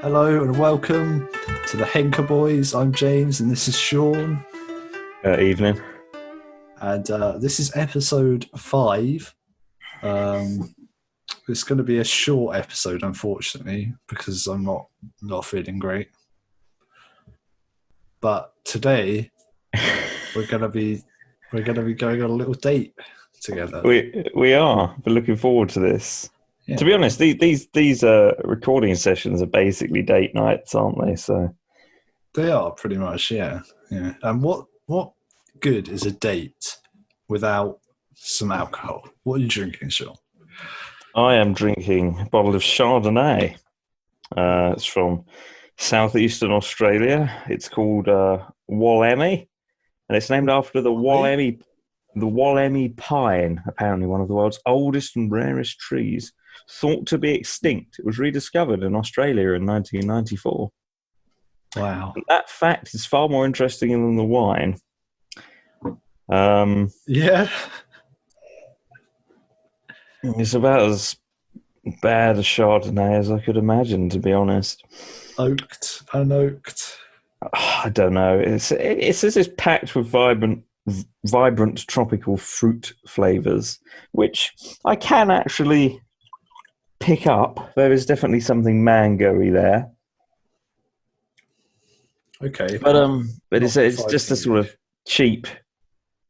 Hello and welcome to the Henka Boys. I'm James and this is Sean. Evening. And this is episode 5. It's going to be a short episode, unfortunately, because I'm not feeling great. But today we're going to be going on a little date together. We are. We're looking forward to this. Yeah. To be honest, these recording sessions are basically date nights, aren't they? So They are pretty much, yeah. And what good is a date without some alcohol? What are you drinking, Sean? I am drinking a bottle of Chardonnay. It's from southeastern Australia. It's called Wollemi, and it's named after the Wollemi pine, apparently one of the world's oldest and rarest trees, thought to be extinct. It was rediscovered in Australia in 1994. Wow. And that fact is far more interesting than the wine. Yeah. It's about as bad a Chardonnay as I could imagine, to be honest. Unoaked. I don't know. It's as if packed with vibrant tropical fruit flavors, which I can actually pick up. There is definitely something mango-y there. Okay. But it's just a sort of cheap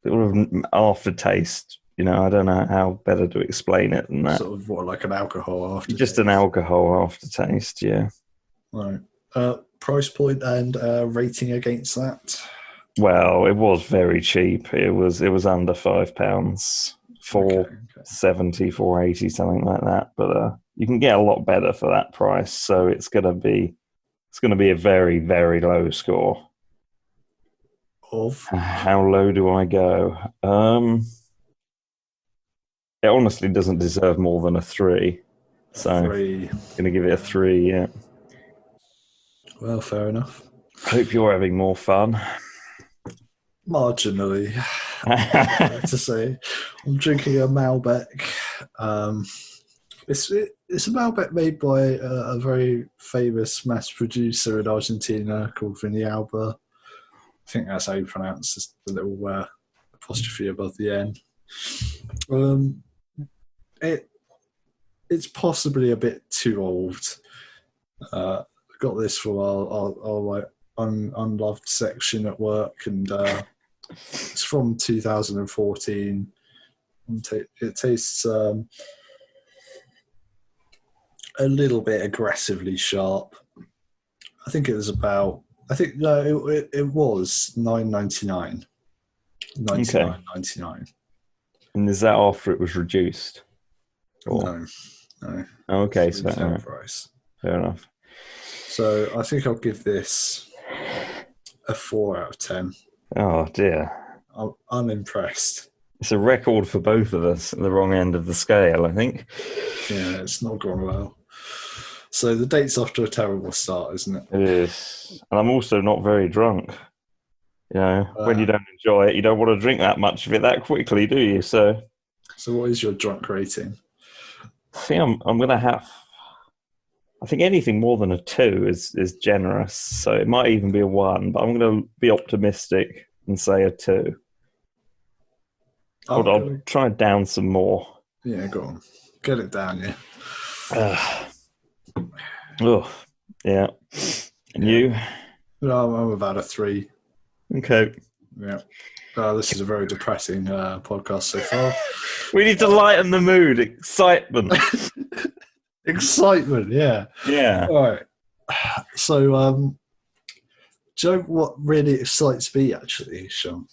sort of aftertaste. You know, I don't know how better to explain it than that. Sort of what, like an alcohol aftertaste? Just an alcohol aftertaste, yeah. Right. Price point and rating against that? Well, it was very cheap. It was under £5, £4.70, £4.80, something like that. But you can get a lot better for that price. So it's gonna be a very, very low score. How low do I go? It honestly doesn't deserve more than a 3. So 3. I'm gonna give it a 3. Yeah. Well, fair enough. Hope you're having more fun. Marginally, I have to say. I'm drinking a Malbec. It's a Malbec made by a very famous mass producer in Argentina called Viñalba. I think that's how you pronounce the little apostrophe above the N. It's possibly a bit too old. Got this from our unloved section at work, and it's from 2014. It tastes a little bit aggressively sharp. I think it was it was $9.99. $99.99. And is that after it was reduced? Or? No. Okay, so price. Fair enough. So I think I'll give this a 4 out of 10. Oh dear. I'm unimpressed. It's a record for both of us at the wrong end of the scale, I think. Yeah, it's not gone well. So the date's off to a terrible start, isn't it? It is. And I'm also not very drunk. You know, when you don't enjoy it, you don't want to drink that much of it that quickly, do you? So what is your drunk rating? I think I'm going to have... I think anything more than a 2 is generous. So it might even be a 1, but I'm going to be optimistic and say a 2. I'll try and down some more. Yeah, go on. Get it down, yeah. Yeah. And you? No, I'm about a 3. Okay. Yeah. This is a very depressing podcast so far. We need to lighten the mood. Excitement. Excitement, yeah. Yeah. All right. So, do you know what really excites me, actually, Sean?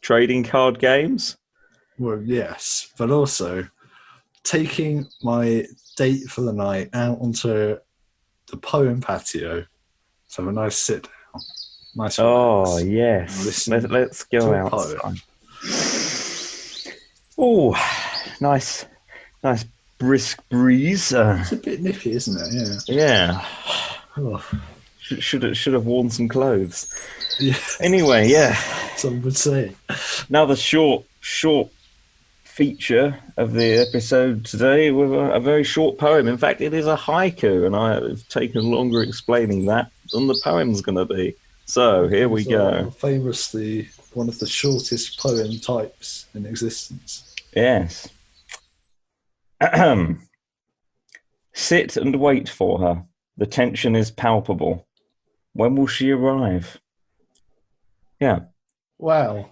Trading card games? Well, yes, but also taking my date for the night out onto the poem patio to have a nice sit down. Nice. Oh, yes. Let's go outside. Oh, nice brisk breeze. It's a bit nippy, isn't it? Yeah. Oh. Should have worn some clothes. Yeah. Anyway, yeah. Some would say. Another short feature of the episode today with a very short poem. In fact, it is a haiku, and I've taken longer explaining that than the poem's going to be. So here we go. Famously one of the shortest poem types in existence. Yes. Sit and wait for her. The tension is palpable. When will she arrive? Yeah. Wow.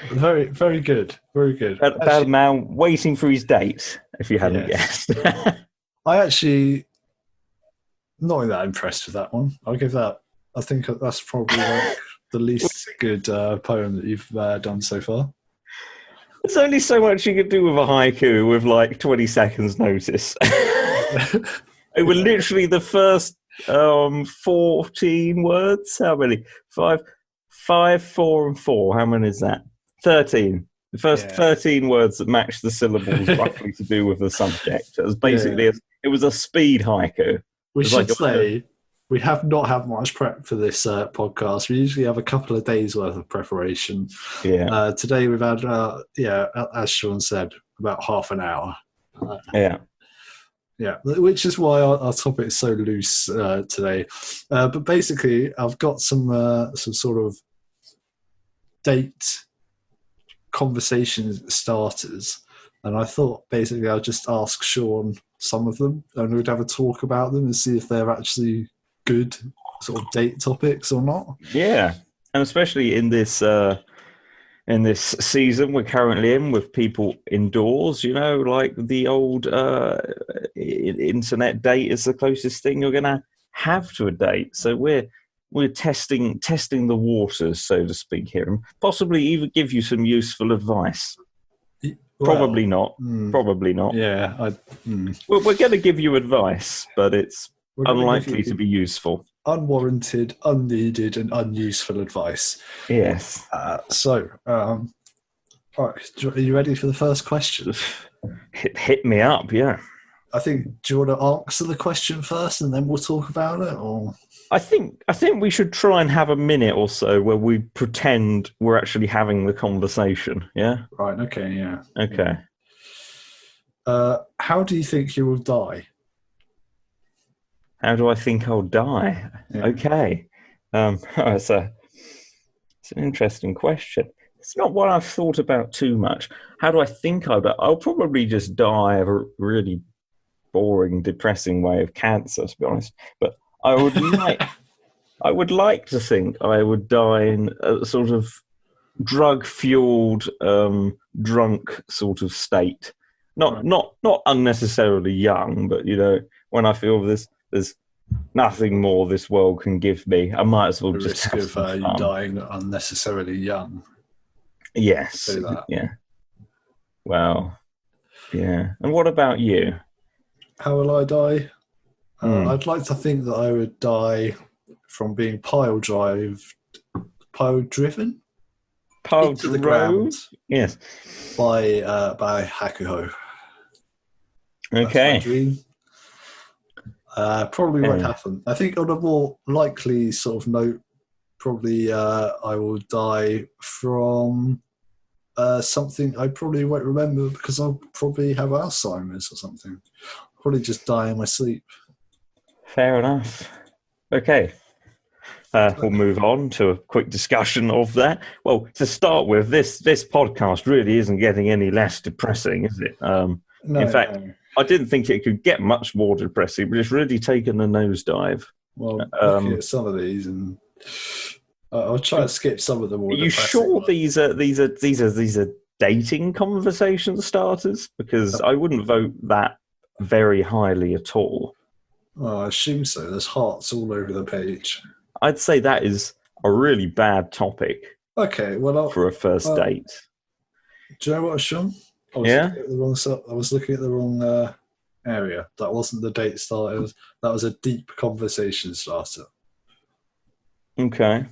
Very, very good. Very good. About a man waiting for his date, if you hadn't guessed. I actually not that impressed with that one. I'll give that. I think that's probably like the least good poem that you've done so far. There's only so much you could do with a haiku with like 20 seconds notice. It was literally the first 14 words. How many? 5, 4, and 4. How many is that? 13. The first 13 words that matched the syllables roughly to do with the subject. It was basically it was a speed haiku. We should say we have not had much prep for this podcast. We usually have a couple of days worth of preparation. Yeah. Today we've had, as Sean said, about half an hour. Yeah, which is why our topic is so loose today. But basically, I've got some sort of date conversation starters, and I thought basically I'll just ask Sean some of them, and we'd have a talk about them and see if they're actually good sort of date topics or not. Yeah, and especially in this season we're currently in with people indoors, you know, like the old internet date is the closest thing you're going to have to a date. So we're testing the waters, so to speak, here, and possibly even give you some useful advice. Probably not. Probably not. Yeah. We're going to give you advice, but it's unlikely to be useful. Unwarranted, unneeded, and unuseful advice. Yes. All right, are you ready for the first question? Hit me up, yeah. I think, do you want to answer the question first and then we'll talk about it? Or I think we should try and have a minute or so where we pretend we're actually having the conversation, yeah? Right, okay, yeah. Okay. How do you think you will die? How do I think I'll die? Yeah. Okay. It's an interesting question. It's not one I've thought about too much. How do I think I'll probably just die of a really boring, depressing way of cancer, to be honest. But I would like to think I would die in a sort of drug-fueled, drunk sort of state. Not unnecessarily young, but you know, when I feel there's nothing more this world can give me, I might as well just have some fun. You dying unnecessarily young. Yes. Yeah. Well, yeah. And what about you? How will I die? I'd like to think that I would die from being pile driven into the ground. Yes. By Hakuho. Okay. That's my dream. Probably won't happen. I think on a more likely sort of note, probably I will die from something I probably won't remember because I'll probably have Alzheimer's or something. I'll probably just die in my sleep. Fair enough. Okay. We'll move on to a quick discussion of that. Well, to start with, this podcast really isn't getting any less depressing, is it? In fact, I didn't think it could get much more depressing, but it's really taken a nosedive. Well, looking at some of these, and I'll try to skip some of them. Are you sure these are dating conversation starters? Because I wouldn't vote that very highly at all. Oh, I assume so. There's hearts all over the page. I'd say that is a really bad topic. Okay, well, for a first date. Do you know what, Sean? I was looking at the wrong area. That wasn't the date starter. That was a deep conversation starter. Okay.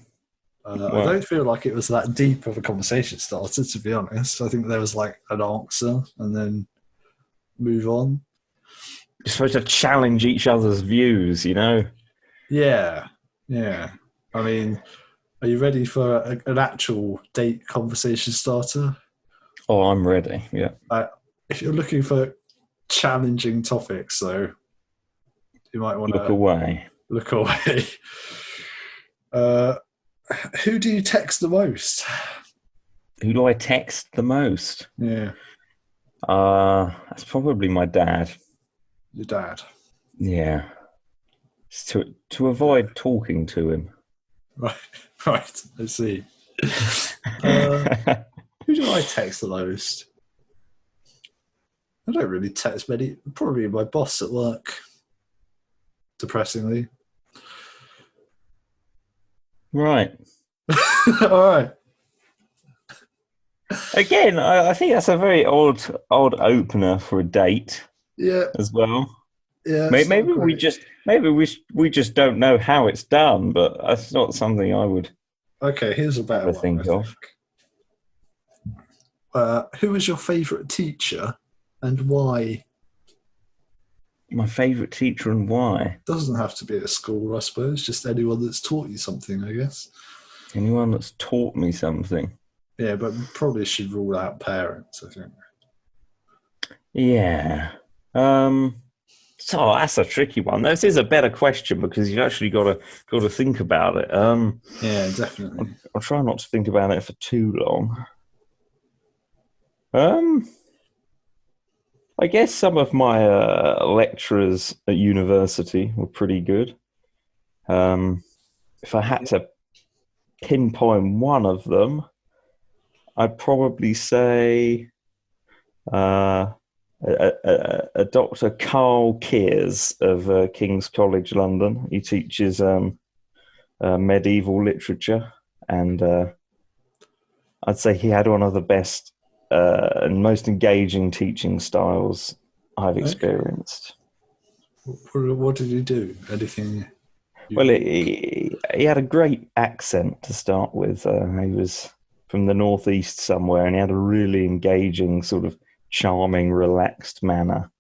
I don't feel like it was that deep of a conversation starter, to be honest. I think there was like an answer and then move on. You're supposed to challenge each other's views, you know? Yeah. I mean, are you ready for an actual date conversation starter? Oh, I'm ready. Yeah. If you're looking for challenging topics, though, you might want Look to away. look away. Uh, who do you text the most? Who do I text the most? Yeah, That's probably my dad. your dad. Yeah. It's to avoid talking to him. Right, right. I see. Who do I text the most? I don't really text many. Probably my boss at work. Depressingly. Right. All right. Again, I think that's a very odd opener for a date Yeah, as well. yeah. It's not Maybe we great. just we just don't know how it's done, but that's not something I would Okay, here's a better ever one, I think think. of. Who was your favourite teacher and why? My favourite teacher and why? Doesn't have to be at school, I suppose. Just anyone that's taught you something, I guess. Anyone that's taught me something. Yeah, but probably should rule out parents, I think. Yeah. So that's a tricky one. This is a better question because you've actually got to think about it. Yeah, definitely. I'll try not to think about it for too long. I guess some of my lecturers at university were pretty good. If I had to pinpoint one of them, I'd probably say a Dr. Carl Kears of King's College London. He teaches medieval literature, and I'd say he had one of the best and most engaging teaching styles I've experienced. What did he do? Anything? Well, he had a great accent to start with. He was from the northeast somewhere, and he had a really engaging, sort of charming, relaxed manner.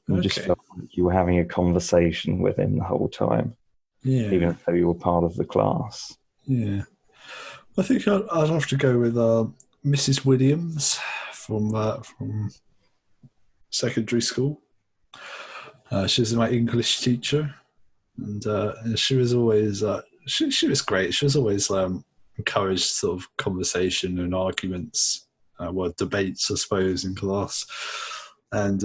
You just felt like you were having a conversation with him the whole time, even though you were part of the class. Yeah. I think I'd have to go with Mrs. Williams from secondary school. She was my English teacher, and she was always she was great. She was always encouraged sort of conversation and arguments, debates, I suppose, in class. And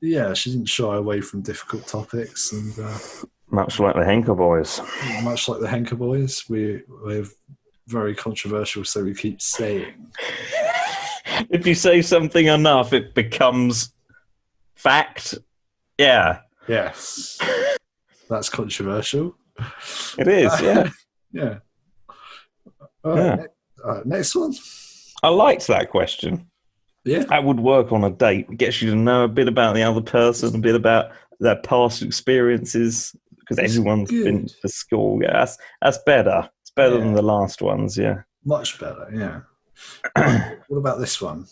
yeah, she didn't shy away from difficult topics, and much like the Henka Boys. Much like the Henka Boys, we're very controversial, so we keep saying. If you say something enough, it becomes fact. Yeah. Yes. That's controversial. It is, yeah. Yeah. All right, next one. I liked that question. Yeah. That would work on a date. It gets you to know a bit about the other person, a bit about their past experiences, because everyone's been to school. Yeah, that's better. It's better than the last ones, yeah. Much better, yeah. What about this one?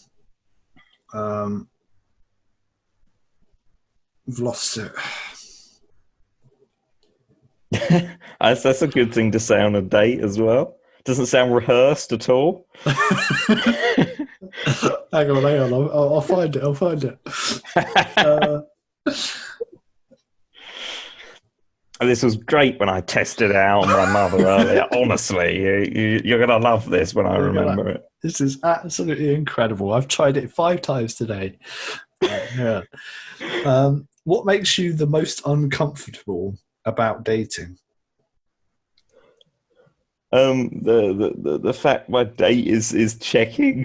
We've lost it. That's a good thing to say on a date as well. Doesn't sound rehearsed at all. Hang on. I'll find it. This was great when I tested it out on my mother earlier. Honestly, you're going to love this when I remember it. This is absolutely incredible. I've tried it 5 times today. Yeah. What makes you the most uncomfortable about dating? The fact my date is checking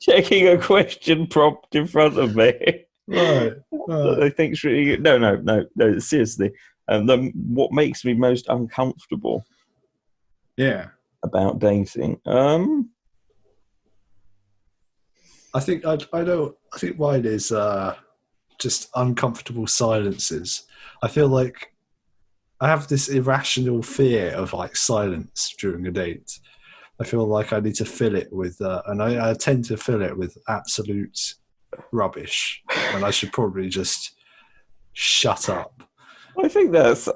checking a question prompt in front of me. Right. I think it's really good. No, seriously. What makes me most uncomfortable? Yeah. About dating. I think I think mine is just uncomfortable silences. I feel like I have this irrational fear of like silence during a date. I feel like I need to fill it with, and I tend to fill it with absolute rubbish, and I should probably just shut up. I think that's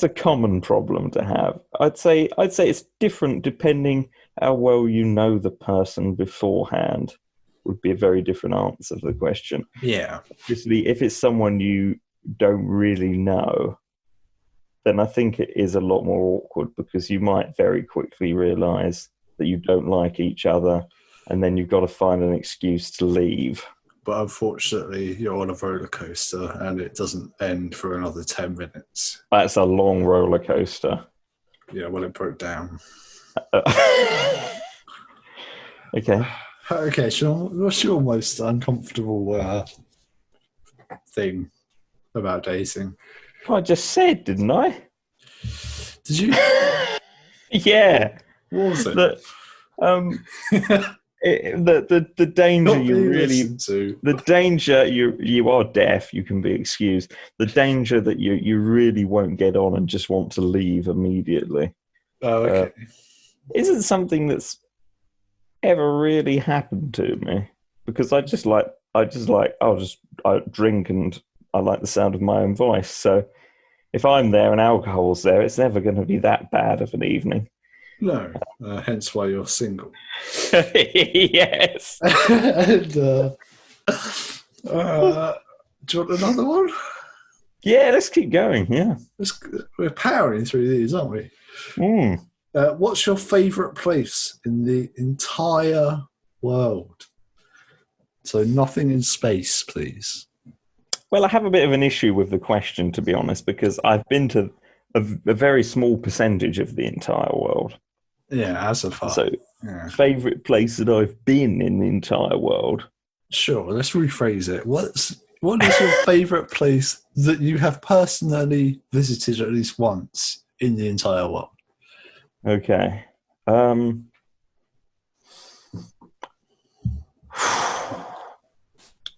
a common problem to have. I'd say it's different depending how well you know the person beforehand would be a very different answer to the question. Yeah. Obviously, if it's someone you don't really know, then I think it is a lot more awkward because you might very quickly realise that you don't like each other, and then you've got to find an excuse to leave. But unfortunately, you're on a roller coaster and it doesn't end for another 10 minutes. That's a long roller coaster. Yeah, well, it broke down. Okay. Okay, Sean, what's your most uncomfortable thing about dating? I just said, didn't I? Did you? Yeah. What was it? The danger Not you being really listened to. the danger you are deaf, you can be excused. The danger that you really won't get on and just want to leave immediately. Oh, okay. Isn't something that's ever really happened to me, because I drink and I like the sound of my own voice. So if I'm there and alcohol's there, it's never going to be that bad of an evening. No, hence why you're single. Yes. And, do you want another one? Yeah, let's keep going. Yeah, We're powering through these, aren't we? What's your favourite place in the entire world? So nothing in space, please. Well, I have a bit of an issue with the question, to be honest, because I've been to a very small percentage of the entire world. Yeah, as a far. So, favourite place that I've been in the entire world. Sure, let's rephrase it. What is your favourite place that you have personally visited at least once in the entire world? Okay.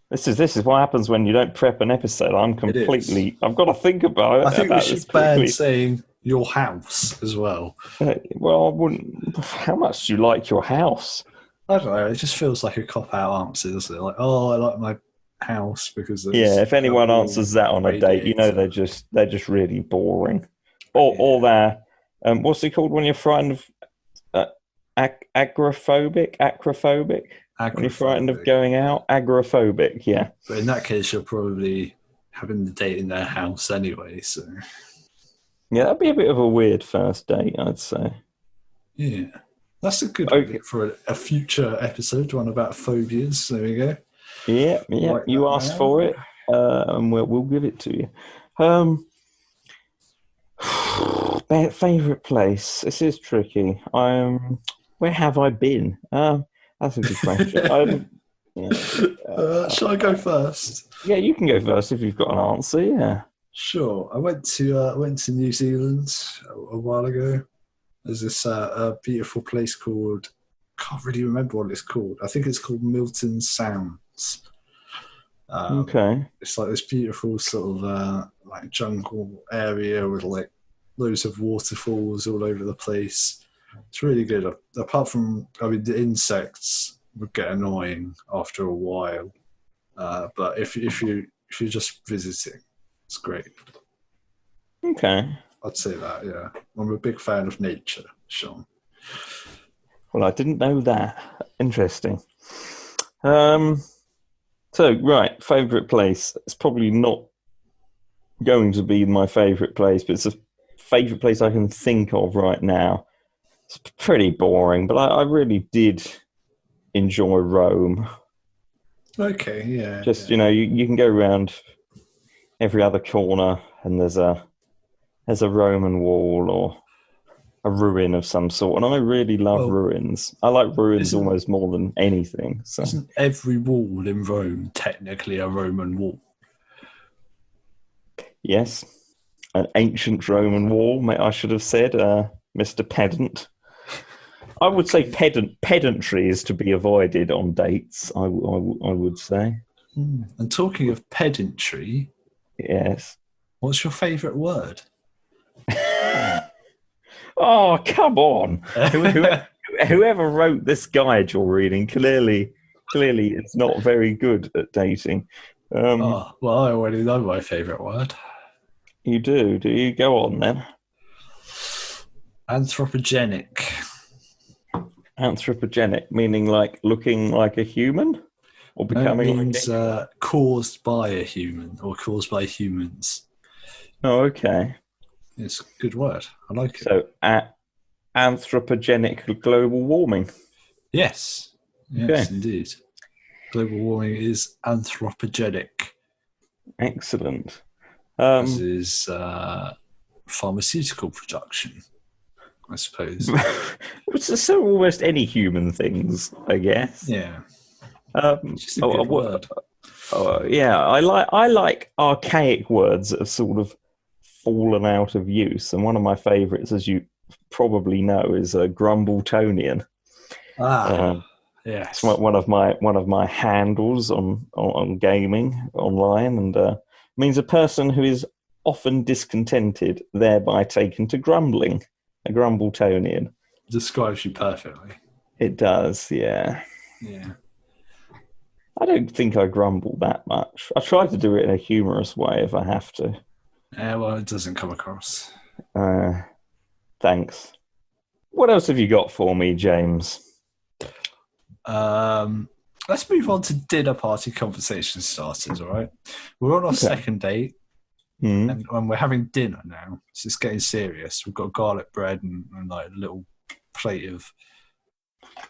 This is what happens when you don't prep an episode. I've got to think about it. I think we should ban saying your house as well. Well, I wouldn't. How much do you like your house? I don't know. It just feels like a cop-out answer, doesn't it? Like, I like my house because. If anyone answers that on a date, you know they're just really boring. Or they're what's it called when you're frightened of agoraphobic? Acrophobic. When you're frightened of going out, agoraphobic. Yeah. But in that case, you're probably having the date in their house anyway. So. Yeah, that'd be a bit of a weird first date, I'd say. Yeah. That's a good idea for a future episode, one about phobias. There we go. Yeah. Like you asked for it, and we'll give it to you. Favorite place. This is tricky. Where have I been? That's a good question. Shall I go first? Yeah, you can go first if you've got an answer. Yeah. Sure. I went to New Zealand a while ago. There's this beautiful place called, can't really remember what it's called. I think it's called Milton Sounds. Okay. It's like this beautiful sort of like jungle area with like loads of waterfalls all over the place. It's really good. Apart from, the insects would get annoying after a while. But if you're just visiting, it's great. Okay. I'd say that, yeah. I'm a big fan of nature, Sean. Well, I didn't know that. Interesting. So, right, favourite place. It's probably not going to be my favourite place, but it's a favourite place I can think of right now. It's pretty boring, but I really did enjoy Rome. Okay, yeah. Just, you can go around every other corner and there's a Roman wall or a ruin of some sort, and I really love ruins. I like ruins almost more than anything. So. Isn't every wall in Rome technically a Roman wall? Yes, an ancient Roman wall, I should have said, Mr. Pedant. I would say pedantry is to be avoided on dates, I would say. And talking of pedantry... Yes. What's your favourite word? Oh, come on. Whoever wrote this guide you're reading clearly is not very good at dating. Well, I already know my favourite word. You do? Do you? Go on then. Anthropogenic. Anthropogenic, meaning like looking like a human or No, it becoming like means caused by a human or caused by humans. Oh, okay. It's a good word. I like it. So, anthropogenic global warming. Yes. Okay. Yes, indeed. Global warming is anthropogenic, Excellent. as is pharmaceutical production, I suppose. So almost any human things, I guess. Yeah. It's just a good word. Yeah, I like archaic words that have sort of fallen out of use, and one of my favourites, as you probably know, is Grumbletonian. Yes. It's one of my handles on gaming online, and means a person who is often discontented, thereby taken to grumbling. A Grumbletonian. Describes you perfectly. It does, yeah. Yeah. I don't think I grumble that much. I try to do it in a humorous way if I have to. Yeah, well, it doesn't come across. Thanks. What else have you got for me, James? Let's move on to dinner party conversation starters, all right? We're on our second date, and we're having dinner now, so it's getting serious. We've got garlic bread and like a little plate of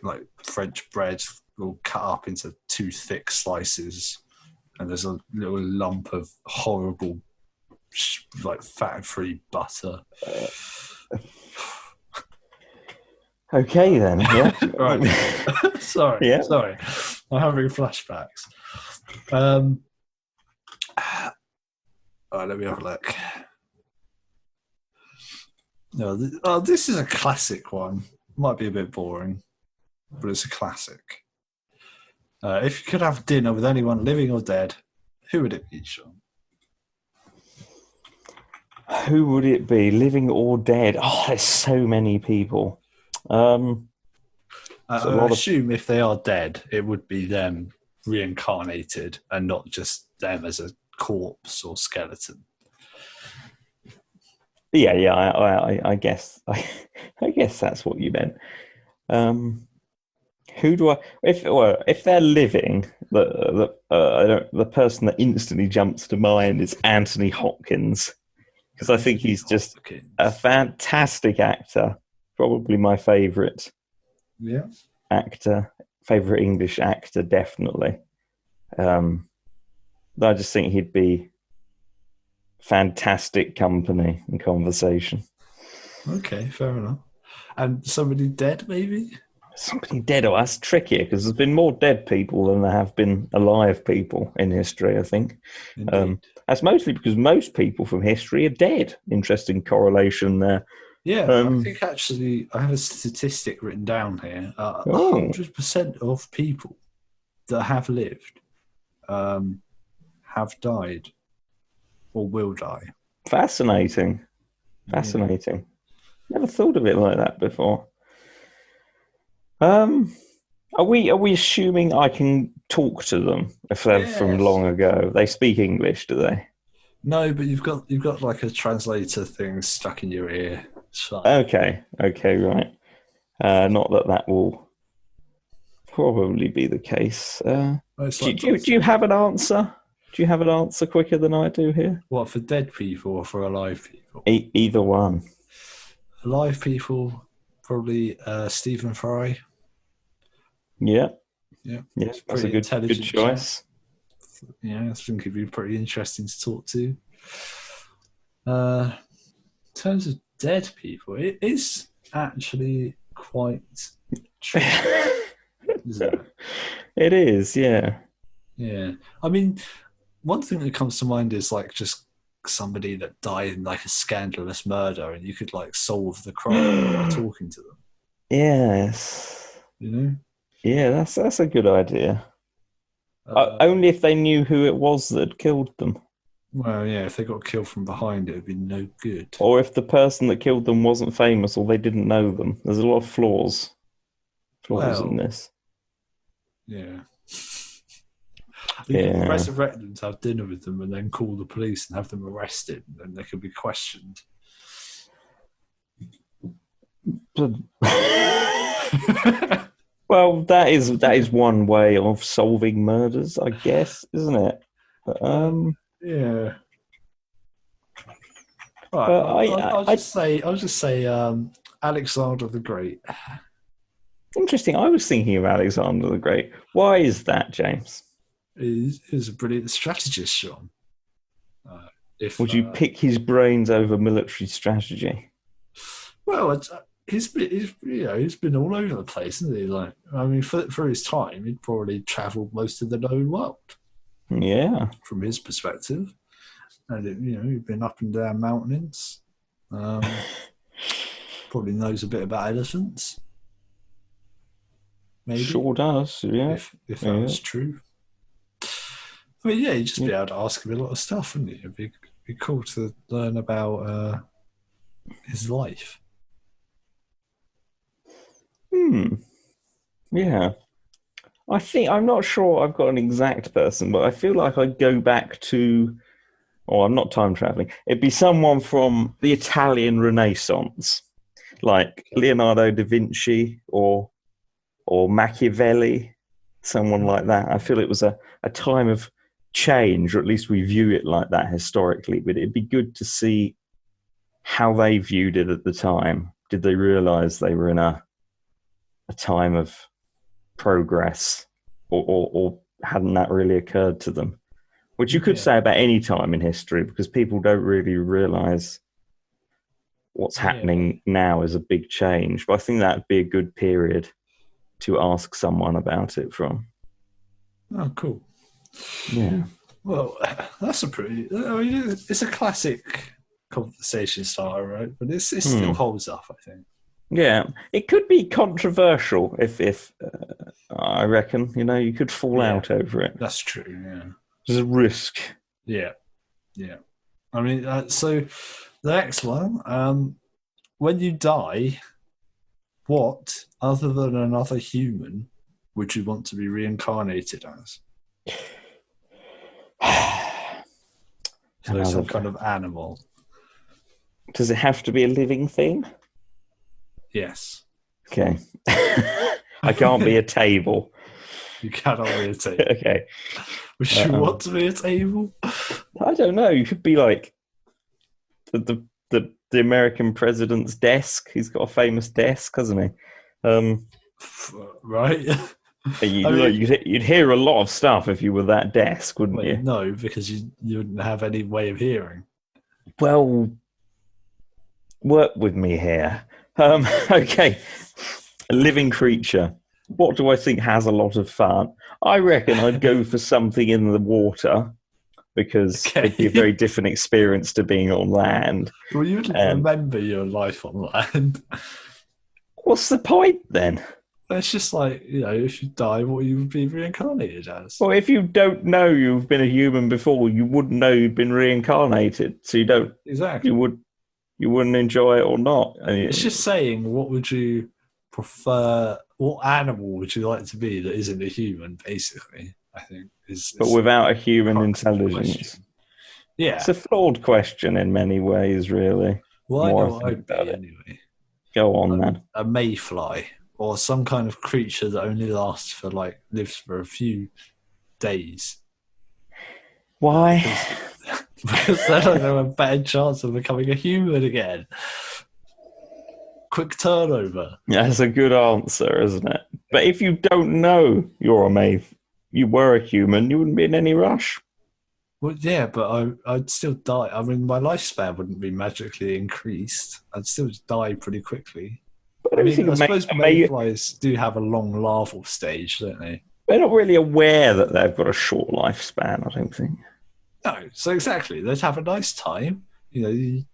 like French bread all cut up into 2 thick slices, and there's a little lump of horrible like fat-free butter. Okay then, yeah. Right. Sorry. I'm having flashbacks. All right, let me have a look. No, this is a classic one. Might be a bit boring, but it's a classic. If you could have dinner with anyone living or dead, who would it be, Sean? Who would it be, living or dead? Oh, there's so many people. I assume if they are dead, it would be them reincarnated and not just them as a corpse or skeleton. Yeah. I guess I guess that's what you meant. Who do I? If they're living, the person that instantly jumps to mind is Anthony Hopkins, because I think he's just a fantastic actor. Probably my favourite. Yeah. Actor, favourite English actor, definitely. I just think he'd be fantastic company and conversation. Okay, fair enough. And somebody dead, maybe? Somebody dead, oh, that's trickier because there's been more dead people than there have been alive people in history, I think. That's mostly because most people from history are dead. Interesting correlation there. Yeah, I think actually I have a statistic written down here. 100% of people that have lived have died or will die. Fascinating. Yeah. Never thought of it like that before. Are we assuming I can talk to them if they're from long ago? They speak English, do they? No, but you've got like a translator thing stuck in your ear. Okay, right. Not that will probably be the case. Do you have an answer? Do you have an answer quicker than I do here? What, for dead people or for alive people? Either one. Alive people, probably Stephen Fry. Yeah. That's a good choice. Yeah, I think he'd be pretty interesting to talk to. In terms of dead people, it is actually quite tricky, isn't it? It is, yeah. Yeah. I mean, one thing that comes to mind is like just somebody that died in like a scandalous murder, and you could like solve the crime by talking to them. Yes. You know? Yeah, that's a good idea. Only if they knew who it was that had killed them. Well, yeah, if they got killed from behind, it would be no good. Or if the person that killed them wasn't famous or they didn't know them. There's a lot of flaws in this. Yeah. You could resurrect them to have dinner with them and then call the police and have them arrested, and then they could be questioned. Well, that is one way of solving murders, I guess, isn't it? But, Yeah. Right. but I'll I just say Alexander the Great. interesting. I was thinking of Alexander the Great. Why is that, James? Is a brilliant strategist, Sean. If Would you pick his brains over military strategy? well, he's been all over the place, hasn't he? Like, I mean, for his time, he'd probably travelled most of the known world. Yeah. From his perspective, and he'd been up and down mountains. Probably knows a bit about elephants. Maybe. Sure does. Yeah. If that was true. I mean, yeah, you'd just be able to ask him a lot of stuff, wouldn't you? It'd be cool to learn about his life. Yeah. I'm not sure I've got an exact person, but I feel like I'd go back to, I'm not time traveling. It'd be someone from the Italian Renaissance, like Leonardo da Vinci or Machiavelli, someone like that. I feel it was a time of change, or at least we view it like that historically, but it'd be good to see how they viewed it at the time. Did they realize they were in a time of progress, or hadn't that really occurred to them? Which you could say about any time in history, because people don't really realize what's happening now is a big change. But I think that'd be a good period to ask someone about it from. Oh, cool. Yeah. Well, that's it's a classic conversation starter, right? But it still holds up, I think. Yeah, it could be controversial if I reckon, you could fall out over it. That's true, yeah. There's a risk. Yeah. I mean, so the next one, when you die, what, other than another human, would you want to be reincarnated as? So some kind of animal. Does it have to be a living thing? Yes. Okay. I can't be a table. You cannot be a table. Okay. Would you want to be a table? I don't know. You could be like the American president's desk. He's got a famous desk, hasn't he? Right. You'd hear a lot of stuff if you were that desk, wouldn't you? No, because you wouldn't have any way of hearing. Well, work with me here. Okay. A living creature. What do I think has a lot of fun? I reckon I'd go for something in the water, because it'd be a very different experience to being on land. Well, you wouldn't remember your life on land. What's the point then? It's just like, if you die, what you would be reincarnated as. Well, if you don't know you've been a human before, you wouldn't know you've been reincarnated. So you don't. Exactly. You wouldn't enjoy it or not. It's just saying, what would you prefer? What animal would you like to be that isn't a human? Basically, I think but without a human intelligence. Question. Yeah, it's a flawed question in many ways, really. Well, I know I'd be anyway. Go on then. A mayfly, or some kind of creature that only lives for a few days. Why? Because then I have a better chance of becoming a human again. Quick turnover. Yeah, that's a good answer, isn't it? But if you don't know you were a human, you wouldn't be in any rush. Well, yeah, but I'd still die. I mean, my lifespan wouldn't be magically increased. I'd still die pretty quickly. I suppose mayflies do have a long larval stage, don't they? They're not really aware that they've got a short lifespan, I don't think. No, so exactly. They'd have a nice time. You'd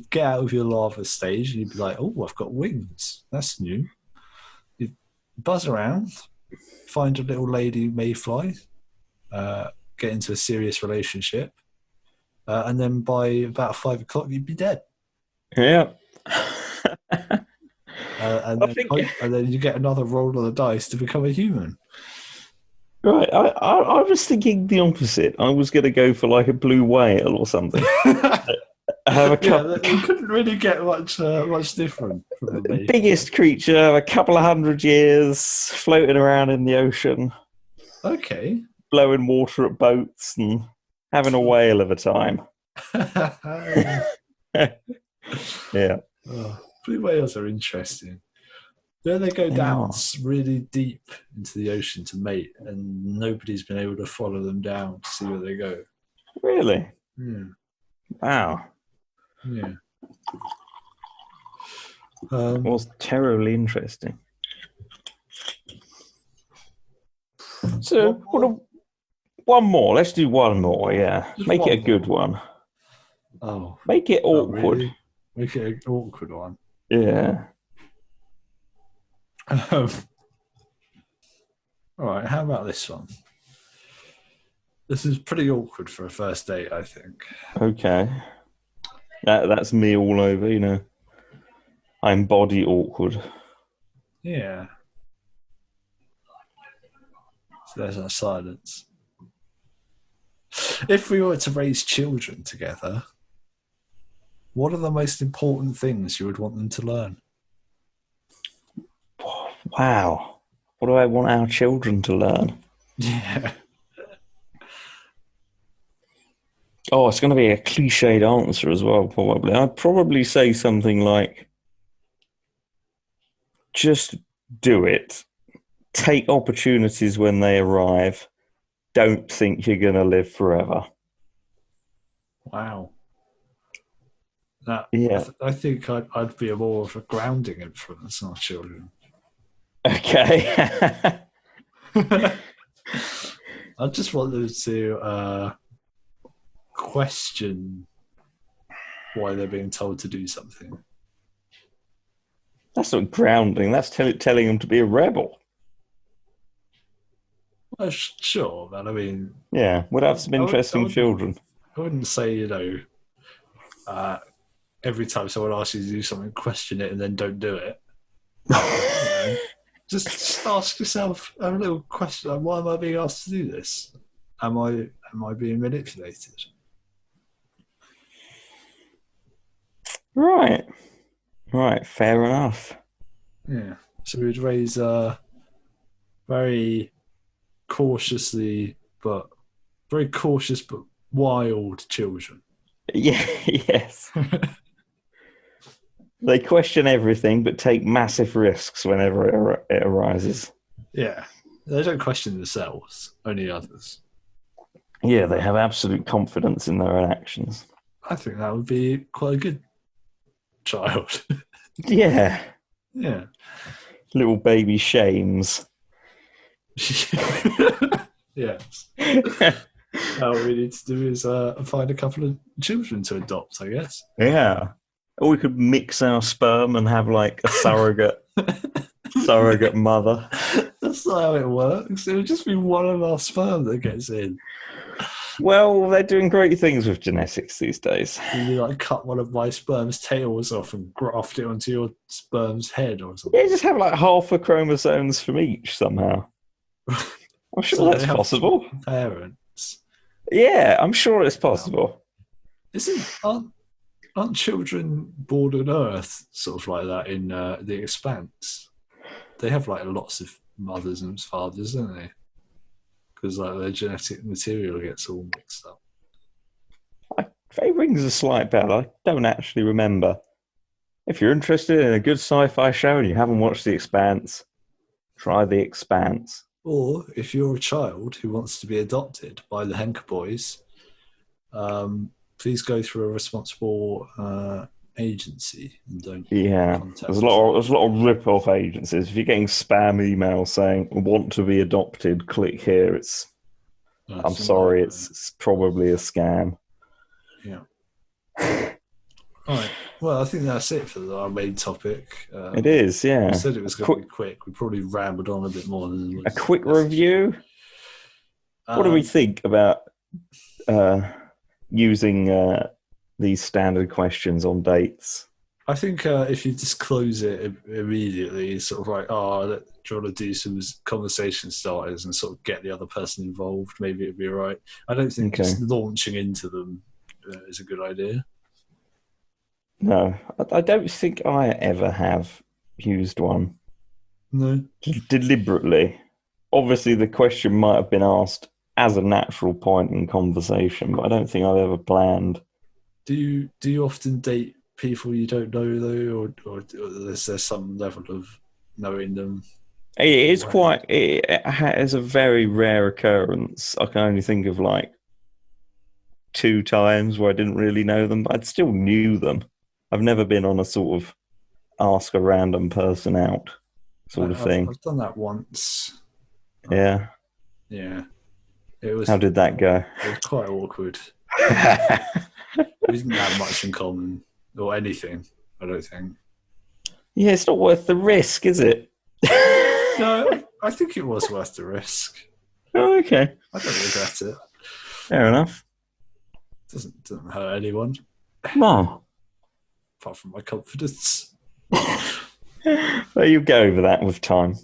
get out of your larva stage and you'd be like, oh, I've got wings. That's new. You'd buzz around, find a little lady mayfly, get into a serious relationship, and then by about 5 o'clock, you'd be dead. Yeah. And then you get another roll of the dice to become a human. Right, I was thinking the opposite. I was going to go for like a blue whale or something. a you couldn't really get much different from me. biggest creature, a couple of 100 years, floating around in the ocean, Okay. blowing water at boats and having a whale of a time. Yeah. Blue whales are interesting. Then they go down really deep into the ocean to mate, and nobody's been able to follow them down to see where they go. Really? Yeah. Wow. Yeah. It was terribly interesting. So, one more. Let's do one more, yeah. Just Make it a one good more. one. Oh. Make it awkward. Really? Make it an awkward one. Yeah. All right, how about this one? This is pretty awkward for a first date, I think. Okay. That's me all over, you know. I'm body awkward. Yeah. So there's our silence. If we were to raise children together, what are the most important things you would want them to learn? Wow. What do I want our children to learn? Yeah. Oh, it's going to be a cliched answer as well, probably. I'd probably say something like, just do it. Take opportunities when they arrive. Don't think you're going to live forever. Wow. Yeah. I think I'd be more of a grounding influence on our children. Okay. I just want them to question why they're being told to do something. That's not grounding. That's telling them to be a rebel. Well, sure, man. I mean... Yeah, we'd have some interesting children. I wouldn't say, every time someone asks you to do something, question it and then don't do it. Just ask yourself a little question, like, why am I being asked to do this? Am I being manipulated? Right, fair enough. Yeah. So we'd raise very cautious but wild children. Yeah, yes. They question everything but take massive risks whenever it arises. Yeah. They don't question themselves, only others. Yeah, they have absolute confidence in their own actions. I think that would be quite a good child. Yeah. Yeah. Little baby shames. Yes. All we need to do is find a couple of children to adopt, I guess. Yeah. Or we could mix our sperm and have like a surrogate mother. That's not how it works. It would just be one of our sperm that gets in. Well, they're doing great things with genetics these days. You like cut one of my sperm's tails off and graft it onto your sperm's head or something. Yeah, just have like half a chromosomes from each somehow. I'm sure So that's possible. Parents. Yeah, I'm sure it's possible. Aren't children born on Earth sort of like that in The Expanse? They have like lots of mothers and fathers, don't they? Because like their genetic material gets all mixed up. It rings a slight bell. I don't actually remember. If you're interested in a good sci-fi show and you haven't watched The Expanse, try The Expanse. Or if you're a child who wants to be adopted by the Henka Boys, please go through a responsible agency and don't. Yeah, there's a lot of rip-off agencies. If you're getting spam emails saying "want to be adopted," click here. I'm sorry, it's probably a scam. Yeah. All right. Well, I think that's it for our main topic. It is, yeah. We said it was going to be quick. We probably rambled on a bit more than a quick review. What do we think about using these standard questions on dates? I think if you disclose it immediately, it's sort of like, do you want to do some conversation starters and sort of get the other person involved? Maybe it'd be all right. I don't think just launching into them is a good idea. No, I don't think I ever have used one No. deliberately. Obviously, the question might have been asked as a natural point in conversation, but I don't think I've ever planned. Do you often date people you don't know though, or is there some level of knowing them? It is Right. quite. It has a very rare occurrence. I can only think of like 2 times where I didn't really know them, but I still knew them. I've never been on a sort of ask a random person out sort of thing. I've done that once. Yeah. Yeah, How did that go? it was quite awkward. We didn't have much in common or anything. I don't think. Yeah, it's not worth the risk, is it? No, I think it was worth the risk. Oh, okay. I don't regret it. Fair enough. Doesn't hurt anyone No. apart from my confidence. Well, you go over that with time.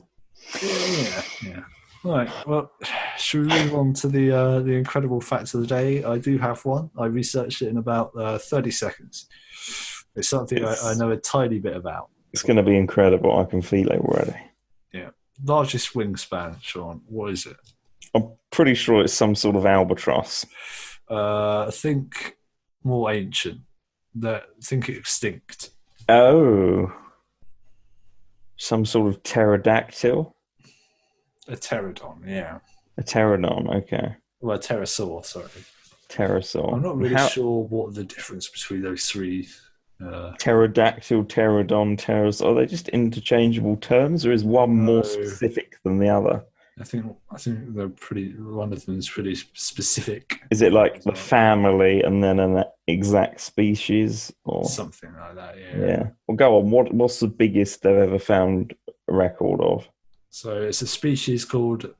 Yeah. Right. Well, should we move on to the incredible fact of the day? I do have one. I researched it in about 30 seconds. It's something I know a tiny bit about. It's going to be incredible. I can feel it already. Yeah. Largest wingspan, Sean. What is it? I'm pretty sure it's some sort of albatross. I think more ancient. Think extinct. Oh. Some sort of pterodactyl? A pterodon, yeah. A pterodon, okay. Well, a pterosaur, sorry. Pterosaur. I'm not really sure what the difference between those three. Pterodactyl, pterodon, pterosaur. Are they just interchangeable terms, or is one more specific than the other? I think they're pretty. One of them is pretty specific. Is it like the family and then an exact species, or something like that? Yeah. Well, go on. What's the biggest they've ever found a record of? So it's a species called.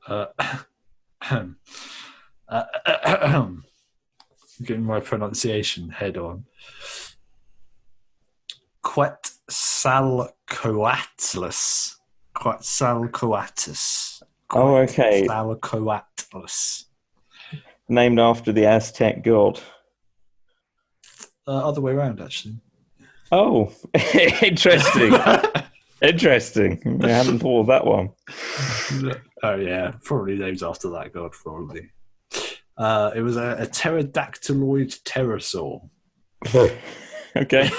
Getting my pronunciation head on. Quetzalcoatlus. Quetzalcoatlus. Oh, okay. Quetzalcoatlus. Named after the Aztec god. Other way around, actually. Oh, interesting. Interesting. I hadn't thought of that one. Oh, yeah. Probably named after that god, probably. It was a pterodactyloid pterosaur. Okay.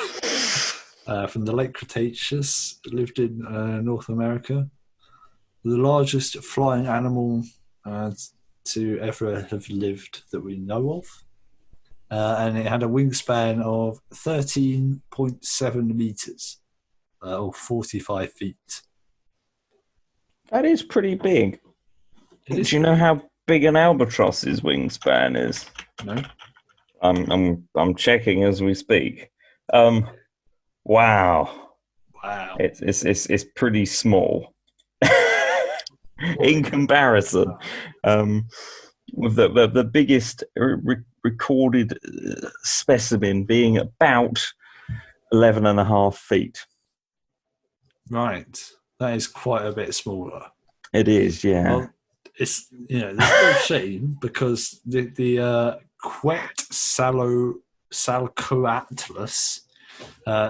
From the late Cretaceous, lived in North America. The largest flying animal to ever have lived that we know of. And it had a wingspan of 13.7 meters, or 45 feet. That is pretty big. Do you know how big an albatross's wingspan is? No. I'm checking as we speak. Wow. It's pretty small in comparison. With the biggest recorded specimen being about 11.5 feet. Right, that is quite a bit smaller. It is, yeah. Well, it's there's no shame because the Quetzalcoatlus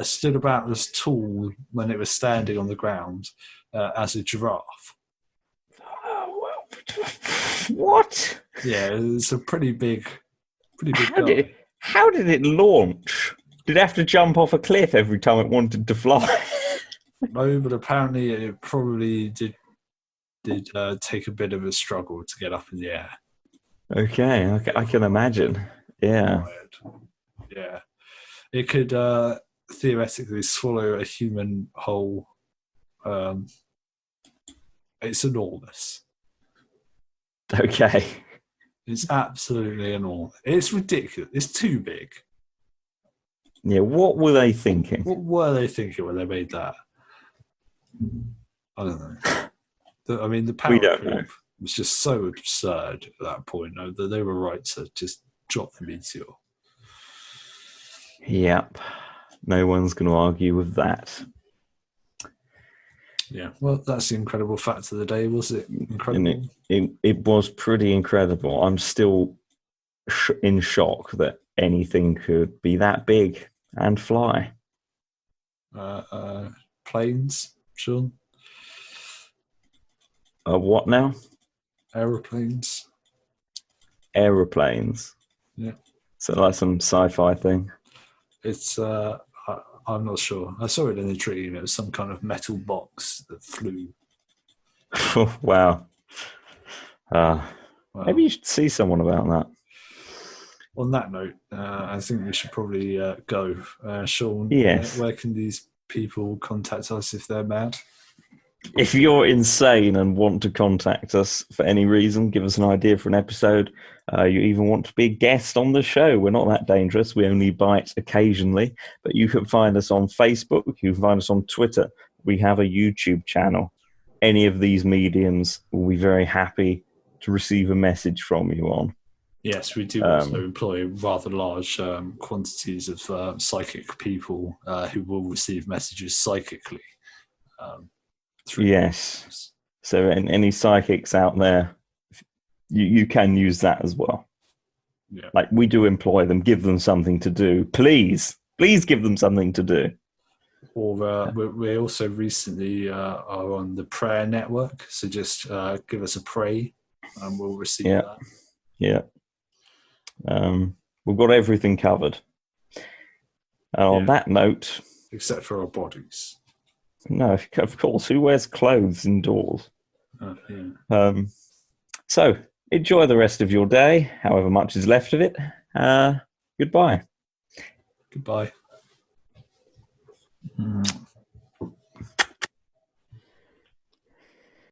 stood about as tall when it was standing on the ground as a giraffe. What? Yeah, it's a pretty big guy. How did it launch? Did it have to jump off a cliff every time it wanted to fly? No, but apparently it probably did take a bit of a struggle to get up in the air. Okay, I can imagine. Yeah. Yeah. It could theoretically swallow a human whole. It's enormous. Okay. It's absolutely enormous. It's ridiculous. It's too big. Yeah, what were they thinking? What were they thinking when they made that? I don't know. The power creep was just so absurd at that point that they were right to just drop the meteor. Yep. No one's going to argue with that. Yeah, well, that's the incredible fact of the day, was it? Incredible. It was pretty incredible. I'm still in shock that anything could be that big and fly. Planes, Sean? What now? Aeroplanes. Aeroplanes. Yeah. So like some sci-fi thing. It's I'm not sure. I saw it in a dream. It was some kind of metal box that flew. Wow. Wow. Maybe you should see someone about that. On that note, I think we should probably go. Sean, Yes. where can these people contact us if they're mad? If you're insane and want to contact us for any reason, give us an idea for an episode, you even want to be a guest on the show, we're not that dangerous. We only bite occasionally. But you can find us on Facebook. You can find us on Twitter. We have a YouTube channel. Any of these mediums will be very happy to receive a message from you on. Yes, we do also employ rather large quantities of psychic people who will receive messages psychically. Yes. So any psychics out there, you can use that as well. Yeah. Like we do employ them, give them something to do. Please give them something to do. Or we also recently are on the prayer network. So just give us a pray and we'll receive that. Yeah. We've got everything covered. On that note... Except for our bodies. No, of course. Who wears clothes indoors? So, enjoy the rest of your day, however much is left of it. Goodbye. Goodbye.